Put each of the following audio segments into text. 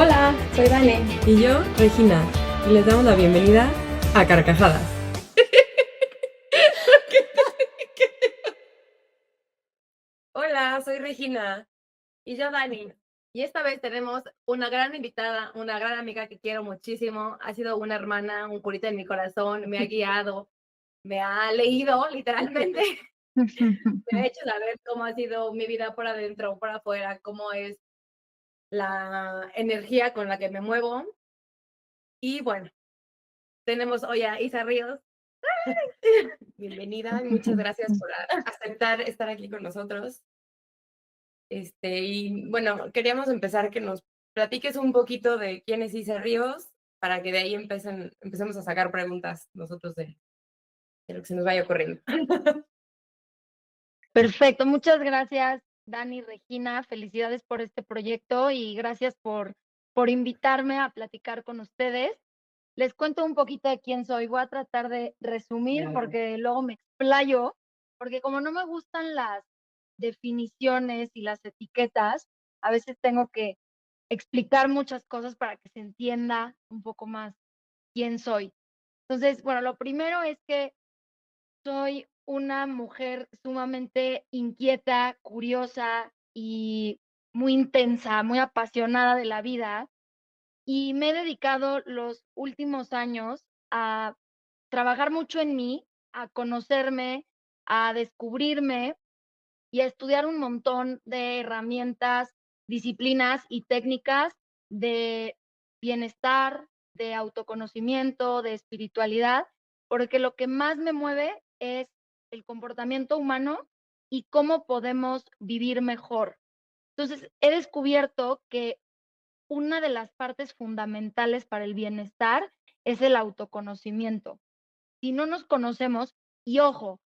Hola, soy Dani. Y yo, Regina, y les damos la bienvenida a Carcajadas. Hola, soy Regina. Y yo, Dani. Y esta vez tenemos una gran invitada, una gran amiga que quiero muchísimo. Ha sido una hermana, un curita en mi corazón, me ha guiado, me ha leído literalmente, me ha hecho saber cómo ha sido mi vida por adentro, por afuera, cómo es la energía con la que me muevo. Y bueno, tenemos hoy a Isa Ríos. Bienvenida y muchas gracias por aceptar estar aquí con nosotros. Y bueno, queríamos empezar que nos platiques un poquito de quién es Isa Ríos, para que de ahí empecemos a sacar preguntas nosotros de lo que se nos vaya ocurriendo. Perfecto, muchas gracias, Dani, Regina, felicidades por este proyecto y gracias por invitarme a platicar con ustedes. Les cuento un poquito de quién soy, voy a tratar de resumir porque luego me explayo, porque como no me gustan las definiciones y las etiquetas, a veces tengo que explicar muchas cosas para que se entienda un poco más quién soy. Entonces, bueno, lo primero es que soy una mujer sumamente inquieta, curiosa y muy intensa, muy apasionada de la vida. Y me he dedicado los últimos años a trabajar mucho en mí, a conocerme, a descubrirme y a estudiar un montón de herramientas, disciplinas y técnicas de bienestar, de autoconocimiento, de espiritualidad, porque lo que más me mueve es el comportamiento humano y cómo podemos vivir mejor. Entonces, he descubierto que una de las partes fundamentales para el bienestar es el autoconocimiento. Si no nos conocemos, y ojo,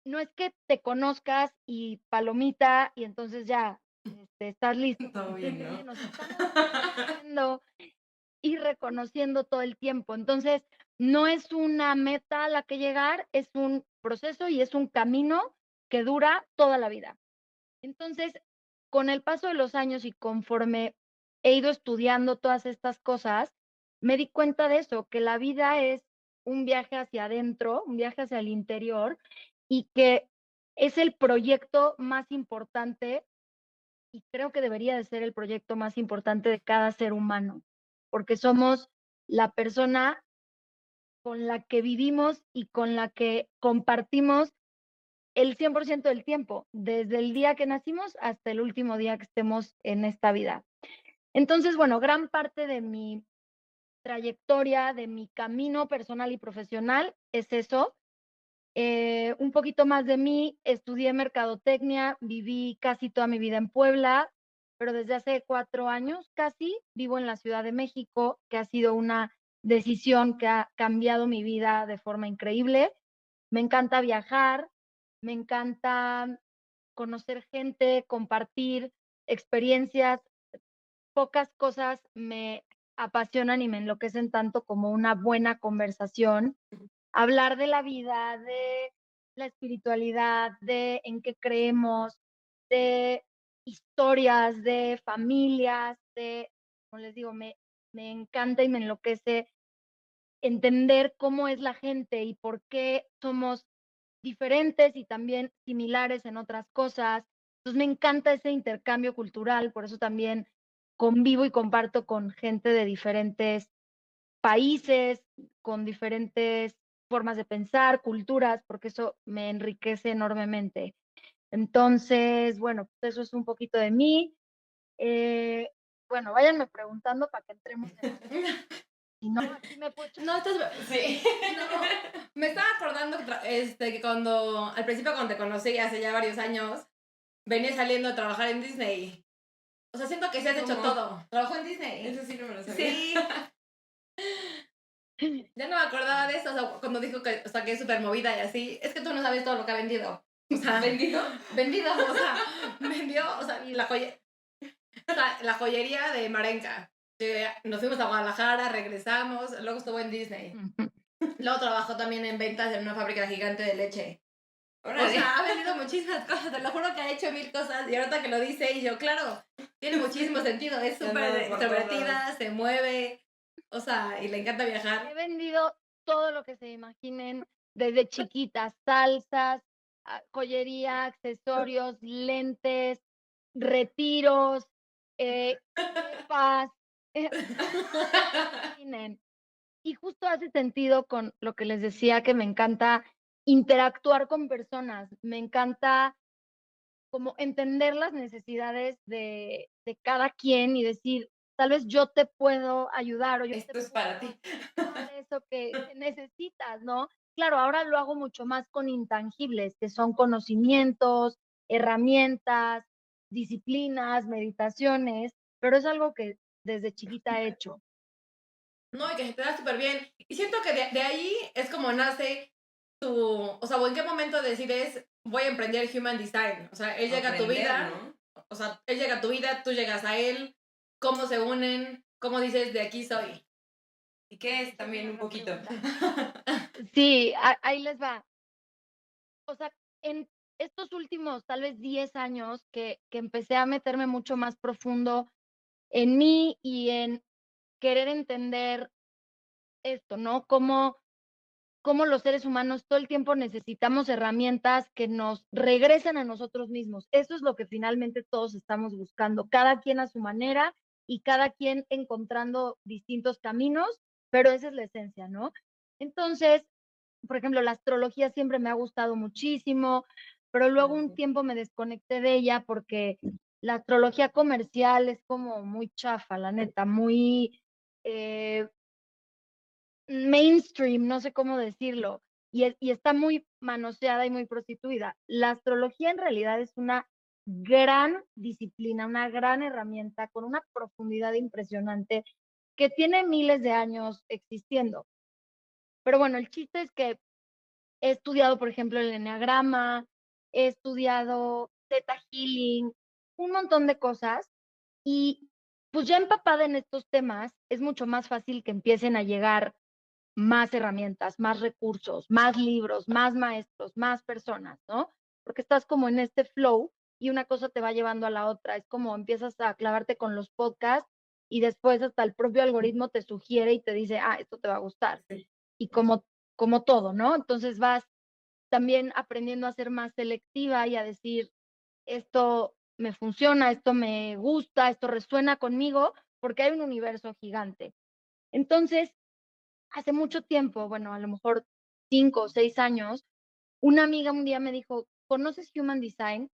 no es que te conozcas y palomita y entonces ya estás listo. Todo bien, ¿no? Nos estamos conociendo y reconociendo todo el tiempo. Entonces, no es una meta a la que llegar, es un proceso y es un camino que dura toda la vida. Entonces, con el paso de los años y conforme he ido estudiando todas estas cosas, me di cuenta de eso, que la vida es un viaje hacia adentro, un viaje hacia el interior y que es el proyecto más importante y creo que debería de ser el proyecto más importante de cada ser humano, porque somos la persona con la que vivimos y con la que compartimos el 100% del tiempo, desde el día que nacimos hasta el último día que estemos en esta vida. Entonces, bueno, gran parte de mi trayectoria, de mi camino personal y profesional es eso. Un poquito más de mí, estudié mercadotecnia, viví casi toda mi vida en Puebla, pero desde hace 4 años casi vivo en la Ciudad de México, que ha sido una decisión que ha cambiado mi vida de forma increíble. Me encanta viajar, me encanta conocer gente, compartir experiencias. Pocas cosas me apasionan y me enloquecen tanto como una buena conversación. Hablar de la vida, de la espiritualidad, de en qué creemos, de historias, de familias, como les digo, me encanta y me enloquece entender cómo es la gente y por qué somos diferentes y también similares en otras cosas. Entonces me encanta ese intercambio cultural, por eso también convivo y comparto con gente de diferentes países, con diferentes formas de pensar, culturas, porque eso me enriquece enormemente. Entonces, bueno, pues eso es un poquito de mí. Bueno, váyanme preguntando para que entremos en si no, aquí me puedo echar. No, sí. No, me estaba acordando que cuando, al principio cuando te conocí, hace ya varios años, venía saliendo a trabajar en Disney. O sea, siento que se has hecho todo. ¿Trabajó en Disney? Eso sí no me lo sabía. Sí. Ya no me acordaba de eso, o sea, cuando dijo que, o sea, que es súper movida y así. Es que tú no sabes todo lo que ha vendido. O sea, ¿Vendido? vendido, o sea, vendió, o sea, la joyería de Marenca. Nos fuimos a Guadalajara, regresamos, luego estuvo en Disney. Luego trabajó también en ventas en una fábrica gigante de leche. O sea, ha vendido muchísimas cosas, te lo juro que ha hecho 1000 cosas y ahorita que lo dice y yo, claro, Tiene muchísimo sentido, es Ya súper andamos por todos extrovertida, se mueve, o sea, y le encanta He viajar. vendido todo lo que se imaginen, desde chiquitas, salsas, joyería, accesorios, lentes, retiros, crepas, imaginen. Y justo hace sentido con lo que les decía, que me encanta interactuar con personas, me encanta como entender las necesidades de cada quien y decir, tal vez yo te puedo ayudar o yo te Esto es puedo para ti. aportar eso que necesitas, ¿no? Claro, ahora lo hago mucho más con intangibles, que son conocimientos, herramientas, disciplinas, meditaciones, pero es algo que desde chiquita he hecho. No, y que se te da súper bien. Y siento que de ahí es como nace tu, o sea, o en qué momento decides, voy a emprender Human Design. O sea, él llega a tu Aprender, vida, ¿no? o sea, él llega a tu vida, tú llegas a él, cómo se unen, cómo dices, de aquí soy. ¿Y qué es Esa es una también un gran poquito? pregunta. Sí, ahí les va. O sea, en estos últimos tal vez 10 años que empecé a meterme mucho más profundo en mí y en querer entender esto, ¿no? Cómo los seres humanos todo el tiempo necesitamos herramientas que nos regresen a nosotros mismos. Eso es lo que finalmente todos estamos buscando, cada quien a su manera y cada quien encontrando distintos caminos, pero esa es la esencia, ¿no? Entonces, por ejemplo, la astrología siempre me ha gustado muchísimo, pero luego un tiempo me desconecté de ella porque la astrología comercial es como muy chafa, la neta, muy eh, mainstream, no sé cómo decirlo, y está muy manoseada y muy prostituida. La astrología en realidad es una gran disciplina, una gran herramienta con una profundidad impresionante que tiene miles de años existiendo. Pero bueno, el chiste es que he estudiado, por ejemplo, el eneagrama, he estudiado Theta Healing, un montón de cosas, y pues ya empapada en estos temas, es mucho más fácil que empiecen a llegar más herramientas, más recursos, más libros, más maestros, más personas, ¿no? Porque estás como en este flow y una cosa te va llevando a la otra. Es como empiezas a clavarte con los podcasts y después hasta el propio algoritmo te sugiere y te dice, ah, esto te va a gustar. Sí. Y como todo, ¿no? Entonces vas también aprendiendo a ser más selectiva y a decir, esto me funciona, esto me gusta, esto resuena conmigo, porque hay un universo gigante. Entonces, hace mucho tiempo, bueno, a lo mejor 5 o 6 años, una amiga un día me dijo, ¿conoces Human Design?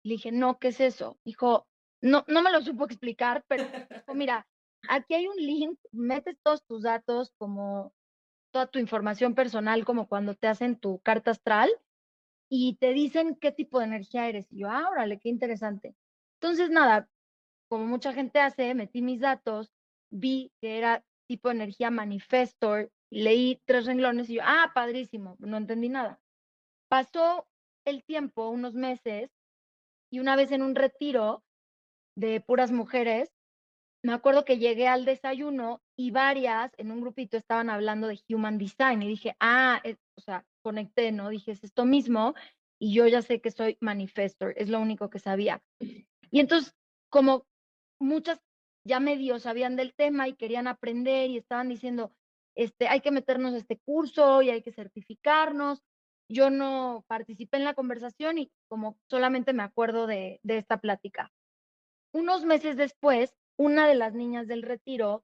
Le dije, no, ¿qué es eso? Dijo, no, no me lo supo explicar, pero dijo, mira, aquí hay un link, metes todos tus datos, como toda tu información personal, como cuando te hacen tu carta astral, y te dicen qué tipo de energía eres. Y yo, ah, órale, qué interesante. Entonces, nada, como mucha gente hace, metí mis datos, vi que era tipo energía manifestor, leí 3 renglones y yo, ah, padrísimo, no entendí nada. Pasó el tiempo, unos meses, y una vez en un retiro de puras mujeres, me acuerdo que llegué al desayuno y varias en un grupito estaban hablando de Human Design y dije, ah, o sea, conecté, ¿no? Dije, es esto mismo y yo ya sé que soy manifestor, es lo único que sabía. Y entonces, como muchas ya medio sabían del tema y querían aprender y estaban diciendo, hay que meternos a este curso y hay que certificarnos. Yo no participé en la conversación y como solamente me acuerdo de esta plática. Unos meses después, una de las niñas del retiro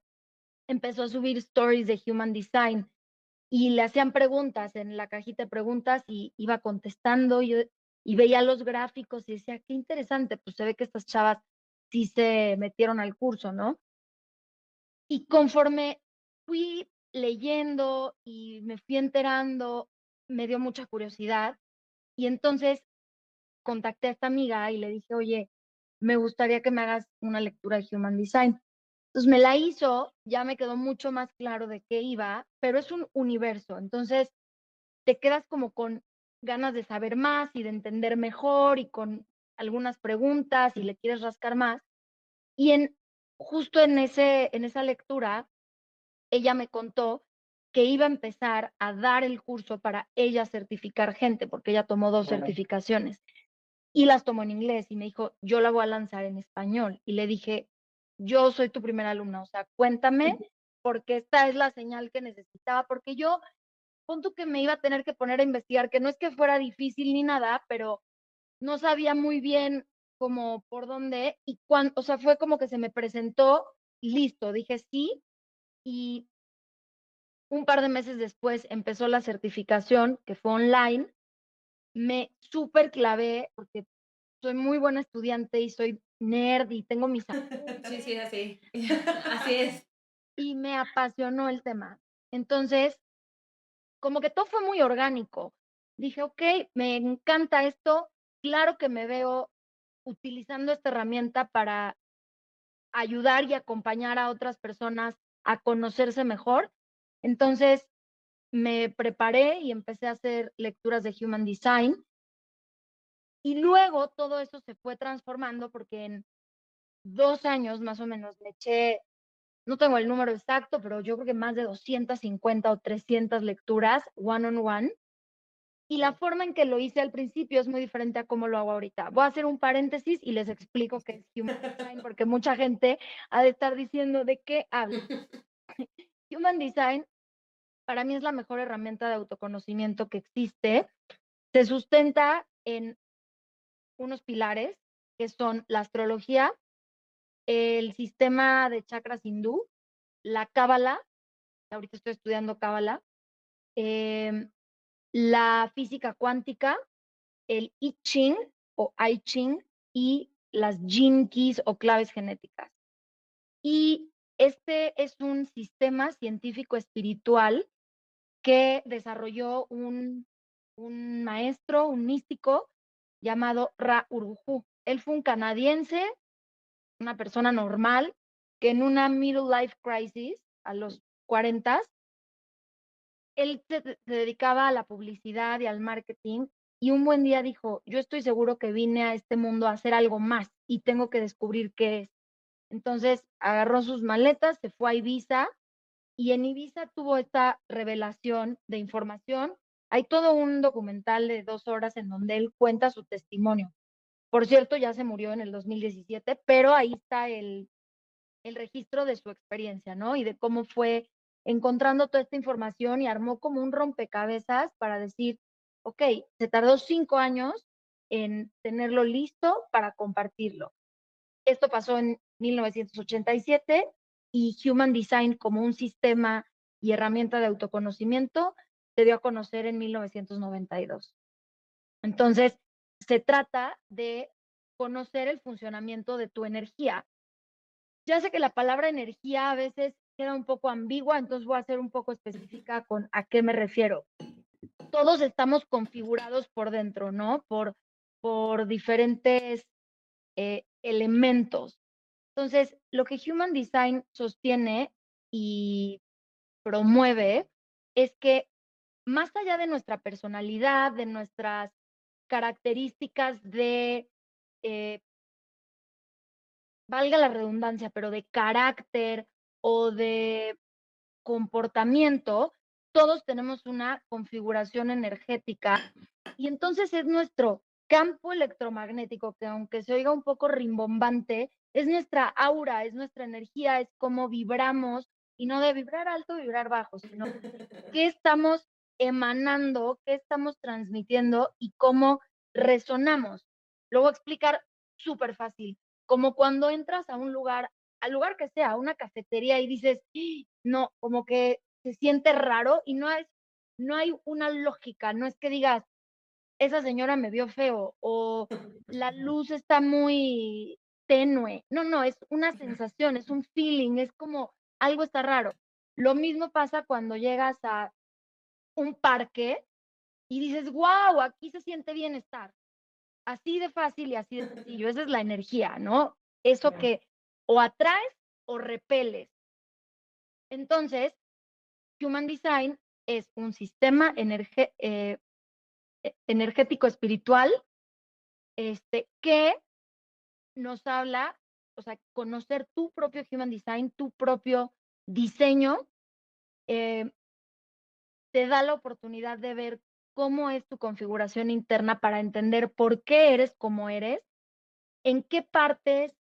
empezó a subir stories de Human Design y le hacían preguntas en la cajita de preguntas y iba contestando y veía los gráficos y decía, qué interesante, pues se ve que estas chavas sí se metieron al curso, ¿no? Y conforme fui leyendo y me fui enterando, me dio mucha curiosidad y entonces contacté a esta amiga y le dije, oye, me gustaría que me hagas una lectura de Human Design. Entonces me la hizo, ya me quedó mucho más claro de qué iba, pero es un universo, entonces te quedas como con ganas de saber más y de entender mejor y con algunas preguntas y le quieres rascar más. Y justo en esa lectura, ella me contó que iba a empezar a dar el curso para ella certificar gente, porque ella tomó 2 certificaciones. y las tomó en inglés y me dijo, yo la voy a lanzar en español. Y le dije, yo soy tu primera alumna, o sea, cuéntame, porque esta es la señal que necesitaba, porque yo, punto que me iba a tener que poner a investigar, que no es que fuera difícil ni nada, pero no sabía muy bien como por dónde y cuando, o sea, fue como que se me presentó y listo, dije sí y un par de meses después empezó la certificación que fue online, me súper clavé porque soy muy buena estudiante y soy nerd y tengo mis Sí, sí, así. Así es. y me apasionó el tema. Entonces, como que todo fue muy orgánico. Dije, ok, me encanta esto, claro que me veo utilizando esta herramienta para ayudar y acompañar a otras personas a conocerse mejor. Entonces, me preparé y empecé a hacer lecturas de Human Design y luego todo eso se fue transformando porque en 2 años más o menos me eché, no tengo el número exacto, pero yo creo que más de 250 o 300 lecturas one on one. Y la forma en que lo hice al principio es muy diferente a cómo lo hago ahorita. Voy a hacer un paréntesis y les explico qué es Human Design, porque mucha gente ha de estar diciendo de qué habla. Human Design para mí es la mejor herramienta de autoconocimiento que existe. Se sustenta en unos pilares que son la astrología, el sistema de chakras hindú, la cábala, ahorita estoy estudiando cábala, la física cuántica, el I Ching o I Ching y las Gene Keys o claves genéticas. Y este es un sistema científico espiritual que desarrolló un maestro, un místico llamado Ra Uru Hu. Él fue un canadiense, una persona normal, que en una middle life crisis, a los 40, él se dedicaba a la publicidad y al marketing y un buen día dijo, yo estoy seguro que vine a este mundo a hacer algo más y tengo que descubrir qué es. Entonces agarró sus maletas, se fue a Ibiza y en Ibiza tuvo esta revelación de información. Hay todo un documental de 2 horas en donde él cuenta su testimonio. Por cierto, ya se murió en el 2017, pero ahí está el registro de su experiencia, ¿no? Y de cómo fue encontrando toda esta información y armó como un rompecabezas para decir, ok, se tardó 5 años en tenerlo listo para compartirlo. Esto pasó en 1987 y Human Design como un sistema y herramienta de autoconocimiento se dio a conocer en 1992. Entonces, se trata de conocer el funcionamiento de tu energía. Ya sé que la palabra energía a veces queda un poco ambigua, entonces voy a ser un poco específica con a qué me refiero. Todos estamos configurados por dentro, ¿no? Por diferentes elementos. Entonces, lo que Human Design sostiene y promueve es que más allá de nuestra personalidad, de nuestras características de, eh, valga la redundancia, pero de carácter o de comportamiento, todos tenemos una configuración energética y entonces es nuestro campo electromagnético, que aunque se oiga un poco rimbombante, es nuestra aura, es nuestra energía, es cómo vibramos y no de vibrar alto, vibrar bajo, sino qué estamos emanando, qué estamos transmitiendo y cómo resonamos. Lo voy a explicar súper fácil, como cuando entras a un lugar, al lugar que sea, a una cafetería y dices, no, como que se siente raro y no hay una lógica, no es que digas, esa señora me vio feo o la luz está muy tenue. No, no, es una sensación, es un feeling, es como algo está raro. Lo mismo pasa cuando llegas a un parque y dices, wow, aquí se siente bienestar. Así de fácil y así de sencillo. Esa es la energía, ¿no? Eso que o atraes o repeles. Entonces, Human Design es un sistema energético espiritual que nos habla, o sea, conocer tu propio Human Design, tu propio diseño, eh, te da la oportunidad de ver cómo es tu configuración interna para entender por qué eres como eres, en qué partes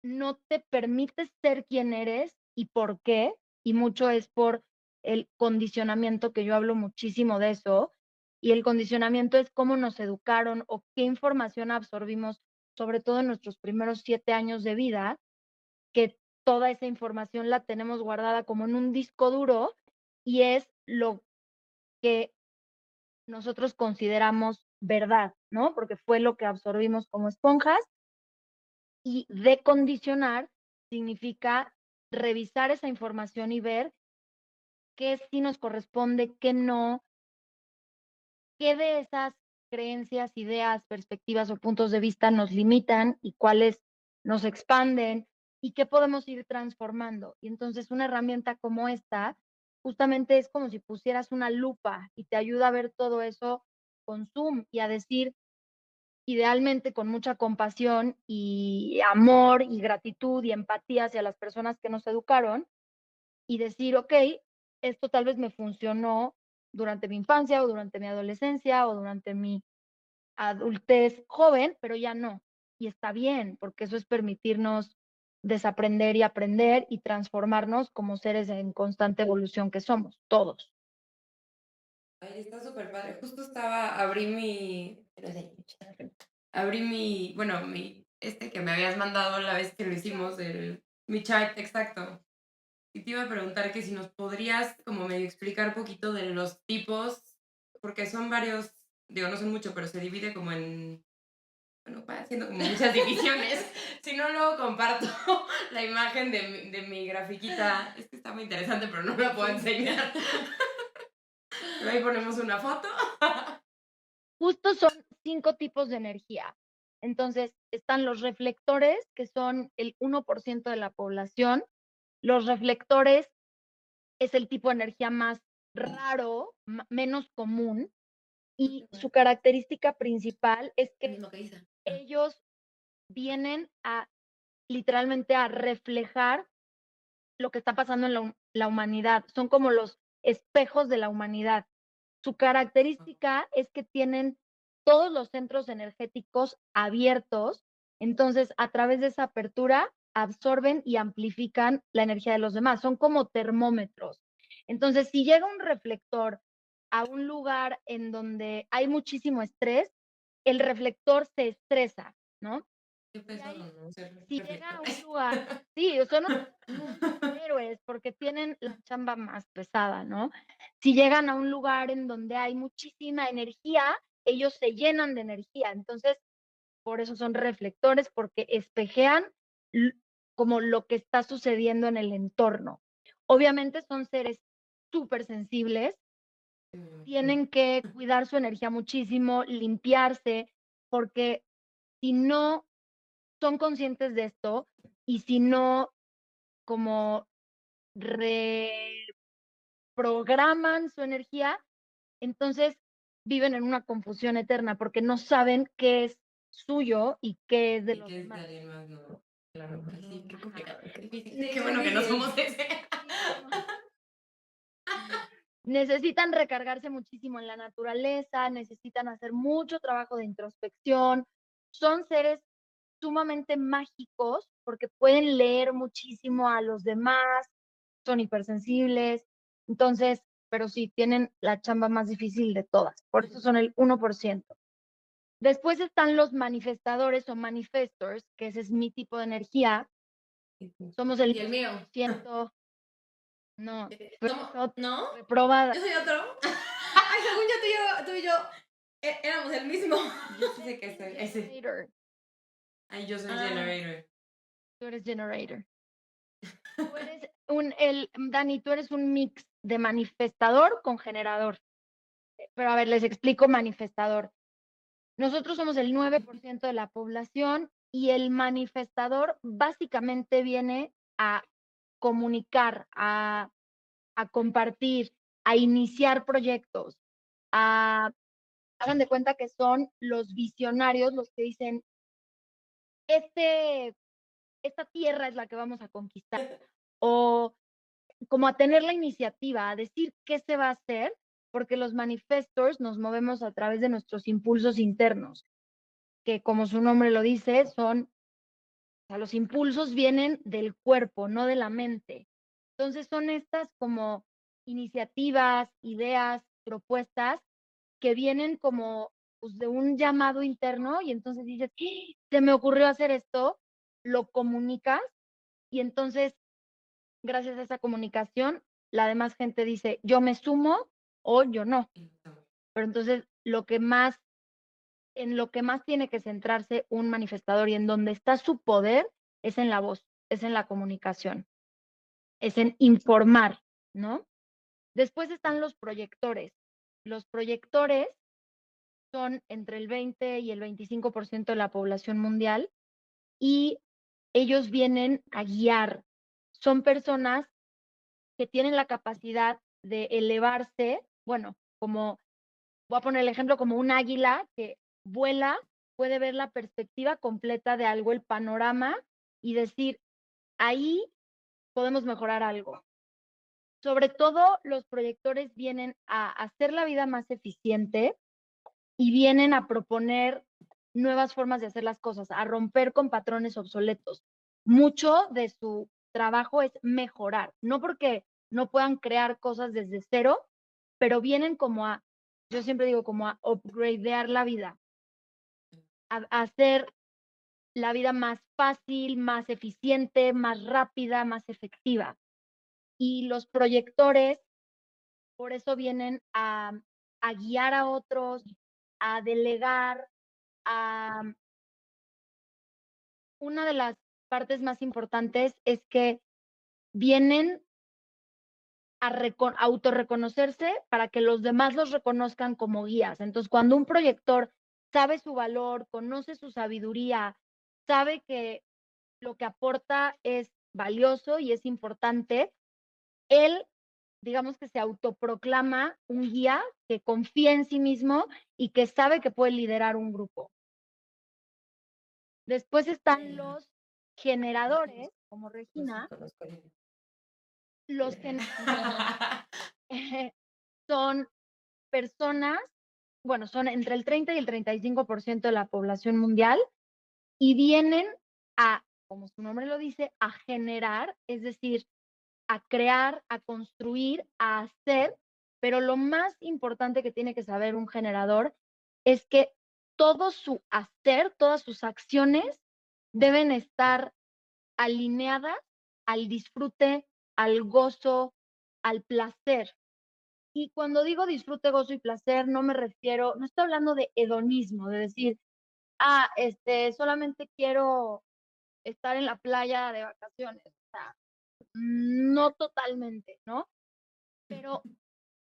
no te permites ser quien eres y por qué, y mucho es por el condicionamiento, que yo hablo muchísimo de eso, y el condicionamiento es cómo nos educaron o qué información absorbimos, sobre todo en nuestros primeros 7 años de vida, que toda esa información la tenemos guardada como en un disco duro y es lo que nosotros consideramos verdad, ¿no? Porque fue lo que absorbimos como esponjas y decondicionar significa revisar esa información y ver qué sí nos corresponde, qué no, qué de esas creencias, ideas, perspectivas o puntos de vista nos limitan y cuáles nos expanden y qué podemos ir transformando. Y entonces una herramienta como esta justamente es como si pusieras una lupa y te ayuda a ver todo eso con zoom y a decir, idealmente con mucha compasión y amor y gratitud y empatía hacia las personas que nos educaron y decir, ok, esto tal vez me funcionó durante mi infancia o durante mi adolescencia o durante mi adultez joven, pero ya no. Y está bien, porque eso es permitirnos desaprender y aprender y transformarnos como seres en constante evolución que somos, todos. Ay, está súper padre. Justo abrí mi, bueno, que me habías mandado la vez que lo hicimos, mi chart, exacto. Y te iba a preguntar que si nos podrías como medio explicar un poquito de los tipos, porque son varios, digo, no son mucho, pero se divide como en, bueno, va haciendo como muchas divisiones. Si no, luego comparto la imagen de mi grafiquita. Es que está muy interesante, pero no la puedo enseñar. Pero ahí ponemos una foto. Justo son 5 tipos de energía. Entonces, están los reflectores, que son el 1% de la población. Los reflectores es el tipo de energía más raro, menos común, y su característica principal es que ellos vienen a literalmente a reflejar lo que está pasando en la humanidad. Son como los espejos de la humanidad. Su característica es que tienen todos los centros energéticos abiertos, entonces a través de esa apertura absorben y amplifican la energía de los demás. Son como termómetros. Entonces, si llega un reflector a un lugar en donde hay muchísimo estrés, el reflector se estresa, ¿no? Qué Y ahí, pesado, ¿no? Ser si llega a reflector. un lugar, sí, son unos héroes porque tienen la chamba más pesada, ¿no? Si llegan a un lugar en donde hay muchísima energía, ellos se llenan de energía. Entonces, por eso son reflectores, porque espejean como lo que está sucediendo en el entorno. Obviamente son seres súper sensibles, tienen que cuidar su energía muchísimo, limpiarse, porque si no son conscientes de esto y si no como reprograman su energía, entonces viven en una confusión eterna porque no saben qué es suyo y qué es de Y los que es de demás. alguien más, no. Claro, pues sí, qué complicado, qué difícil. Sí, Qué qué bueno que no difícil. somos ese. Necesitan recargarse muchísimo en la naturaleza, necesitan hacer mucho trabajo de introspección. Son seres sumamente mágicos porque pueden leer muchísimo a los demás, son hipersensibles. Entonces, pero sí, tienen la chamba más difícil de todas. Por eso son el 1%. Después están los manifestadores o manifestors, que ese es mi tipo de energía. Somos el Y el mío. 1%. No, tú eres ¿No? reprobada. ¿Yo soy otro? Ay, según yo, tú y yo éramos el mismo. Yo sí sé que soy ese. Generator. Ay, yo soy Ah. generator. Tú eres generator. Tú eres Dani, tú eres un mix de manifestador con generador. Pero a ver, les explico manifestador. Nosotros somos el 9% de la población y el manifestador básicamente viene a comunicar, a compartir, a iniciar proyectos, hagan de cuenta que son los visionarios los que dicen, esta tierra es la que vamos a conquistar, o como a tener la iniciativa, a decir qué se va a hacer porque los manifestors nos movemos a través de nuestros impulsos internos, que como su nombre lo dice, o sea, los impulsos vienen del cuerpo, no de la mente. Entonces son estas como iniciativas, ideas, propuestas que vienen como pues, de un llamado interno y entonces dices, "¡Ah! Se me ocurrió hacer esto", lo comunicas y entonces gracias a esa comunicación la demás gente dice, yo me sumo o yo no. Pero entonces en lo que más tiene que centrarse un manifestador y en donde está su poder es en la voz, es en la comunicación, es en informar, ¿no? Después están los proyectores. Los proyectores son entre el 20 y el 25% de la población mundial y ellos vienen a guiar. Son personas que tienen la capacidad de elevarse, bueno, como voy a poner el ejemplo como un águila que vuela, puede ver la perspectiva completa de algo, el panorama y decir, ahí podemos mejorar algo. Sobre todo los proyectores vienen a hacer la vida más eficiente y vienen a proponer nuevas formas de hacer las cosas, a romper con patrones obsoletos. Mucho de su trabajo es mejorar, no porque no puedan crear cosas desde cero, pero vienen como a, yo siempre digo, como a upgradear la vida, a hacer la vida más fácil, más eficiente, más rápida, más efectiva. Y los proyectores, por eso vienen a guiar a otros, a delegar, a... Una de las partes más importantes es que vienen a autorreconocerse para que los demás los reconozcan como guías. Entonces, cuando un proyector sabe su valor, conoce su sabiduría, sabe que lo que aporta es valioso y es importante, él, digamos que se autoproclama un guía que confía en sí mismo y que sabe que puede liderar un grupo. Después están los generadores, como Regina. Los son personas, bueno, son entre el 30 y el 35% de la población mundial y vienen a, como su nombre lo dice, a generar, es decir, a crear, a construir, a hacer, pero lo más importante que tiene que saber un generador es que todo su hacer, todas sus acciones deben estar alineadas al disfrute, al gozo, al placer. Y cuando digo disfrute, gozo y placer, no me refiero, no estoy hablando de hedonismo, de decir, solamente quiero estar en la playa de vacaciones. O sea, no totalmente, ¿no? Pero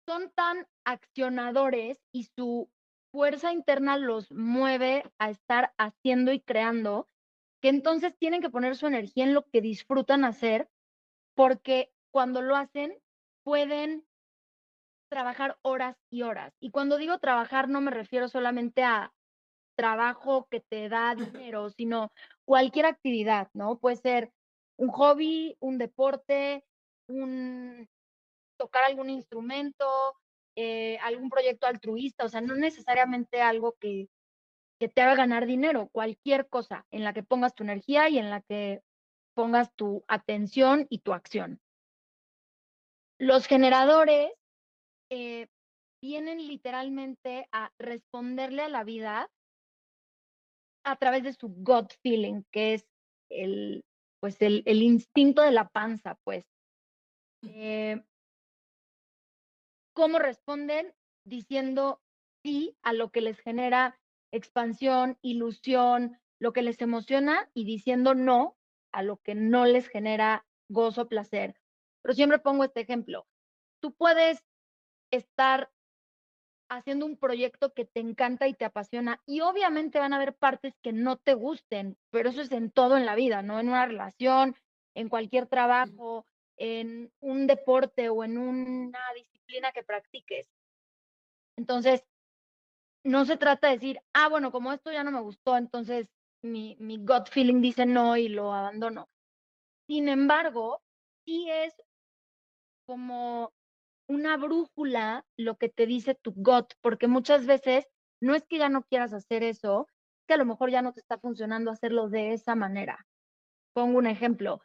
son tan accionadores y su fuerza interna los mueve a estar haciendo y creando, que entonces tienen que poner su energía en lo que disfrutan hacer, porque cuando lo hacen pueden trabajar horas y horas. Y cuando digo trabajar no me refiero solamente a trabajo que te da dinero, sino cualquier actividad, ¿no? Puede ser un hobby, un deporte, tocar algún instrumento, algún proyecto altruista, o sea, no necesariamente algo que te haga ganar dinero, cualquier cosa en la que pongas tu energía y en la que pongas tu atención y tu acción. Los generadores vienen literalmente a responderle a la vida a través de su gut feeling, que es el instinto de la panza, pues. ¿Cómo responden? Diciendo sí a lo que les genera expansión, ilusión, lo que les emociona y diciendo no a lo que no les genera gozo, placer. Pero siempre pongo este ejemplo. Tú puedes estar haciendo un proyecto que te encanta y te apasiona y obviamente van a haber partes que no te gusten, pero eso es en todo en la vida, ¿no? En una relación, en cualquier trabajo, en un deporte o en una disciplina que practiques. Entonces, no se trata de decir, bueno, como esto ya no me gustó, entonces mi gut feeling dice no y lo abandono. Sin embargo, sí es como una brújula lo que te dice tu gut, porque muchas veces no es que ya no quieras hacer eso, es que a lo mejor ya no te está funcionando hacerlo de esa manera. Pongo un ejemplo.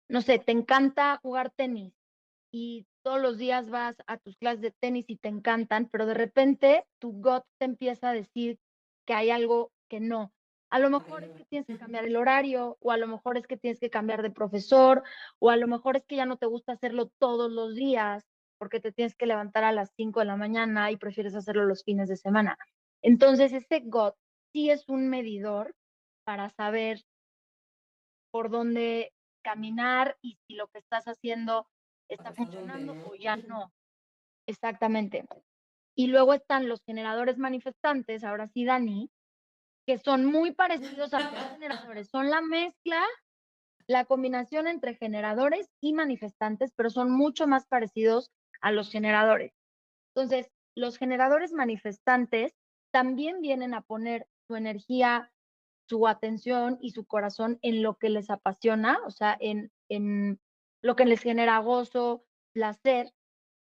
No sé, te encanta jugar tenis y todos los días vas a tus clases de tenis y te encantan, pero de repente tu gut te empieza a decir que hay algo que no. A lo mejor es que tienes que cambiar el horario, o a lo mejor es que tienes que cambiar de profesor, o a lo mejor es que ya no te gusta hacerlo todos los días porque te tienes que levantar a las 5 de la mañana y prefieres hacerlo los fines de semana. Entonces, ese gut sí es un medidor para saber por dónde caminar y si lo que estás haciendo está ¿Hasta dónde, funcionando no? o ya no. Exactamente. Y luego están los generadores manifestantes, ahora sí, Dani, que son muy parecidos a los generadores. Son la mezcla, la combinación entre generadores y manifestantes, pero son mucho más parecidos a los generadores. Entonces, los generadores manifestantes también vienen a poner su energía, su atención y su corazón en lo que les apasiona, o sea, en lo que les genera gozo, placer.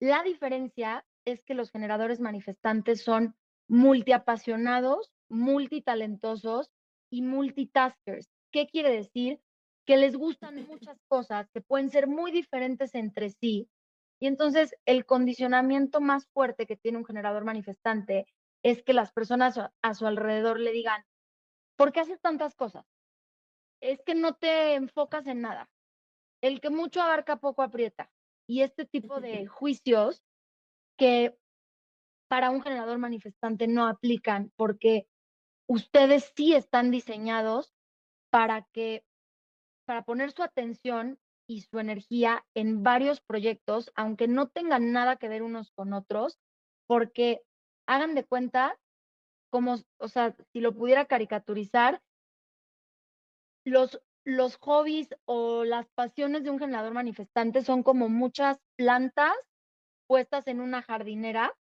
La diferencia es que los generadores manifestantes son multiapasionados, multitalentosos y multitaskers. ¿Qué quiere decir? Que les gustan muchas cosas que pueden ser muy diferentes entre sí. Y entonces el condicionamiento más fuerte que tiene un generador manifestante es que las personas a su alrededor le digan, ¿por qué haces tantas cosas? Es que no te enfocas en nada. El que mucho abarca, poco aprieta. Y este tipo de juicios que para un generador manifestante no aplican, porque ustedes sí están diseñados para poner su atención y su energía en varios proyectos, aunque no tengan nada que ver unos con otros, porque hagan de cuenta como, o sea, si lo pudiera caricaturizar, los hobbies o las pasiones de un generador manifestante son como muchas plantas puestas en una jardinera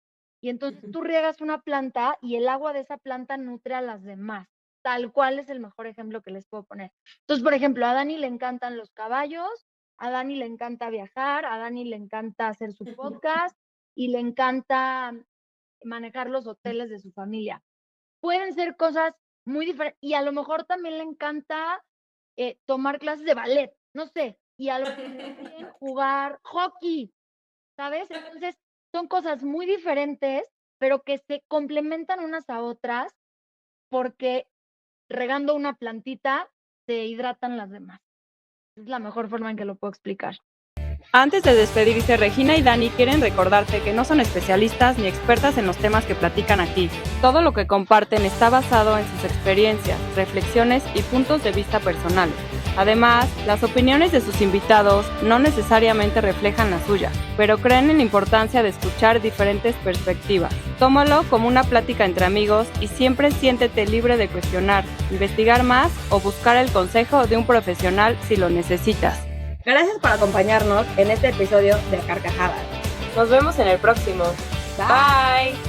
y entonces tú riegas una planta y el agua de esa planta nutre a las demás. Tal cual es el mejor ejemplo que les puedo poner. Entonces, por ejemplo, a Dani le encantan los caballos, a Dani le encanta viajar, a Dani le encanta hacer su podcast y le encanta manejar los hoteles de su familia. Pueden ser cosas muy diferentes y a lo mejor también le encanta tomar clases de ballet, no sé, y a lo mejor también jugar hockey, ¿sabes? Entonces, son cosas muy diferentes, pero que se complementan unas a otras porque regando una plantita se hidratan las demás. Es la mejor forma en que lo puedo explicar. Antes de despedirse, Regina y Dani quieren recordarte que no son especialistas ni expertas en los temas que platican aquí. Todo lo que comparten está basado en sus experiencias, reflexiones y puntos de vista personales. Además, las opiniones de sus invitados no necesariamente reflejan la suya, pero creen en la importancia de escuchar diferentes perspectivas. Tómalo como una plática entre amigos y siempre siéntete libre de cuestionar, investigar más o buscar el consejo de un profesional si lo necesitas. Gracias por acompañarnos en este episodio de A Carcajadas. Nos vemos en el próximo. Bye.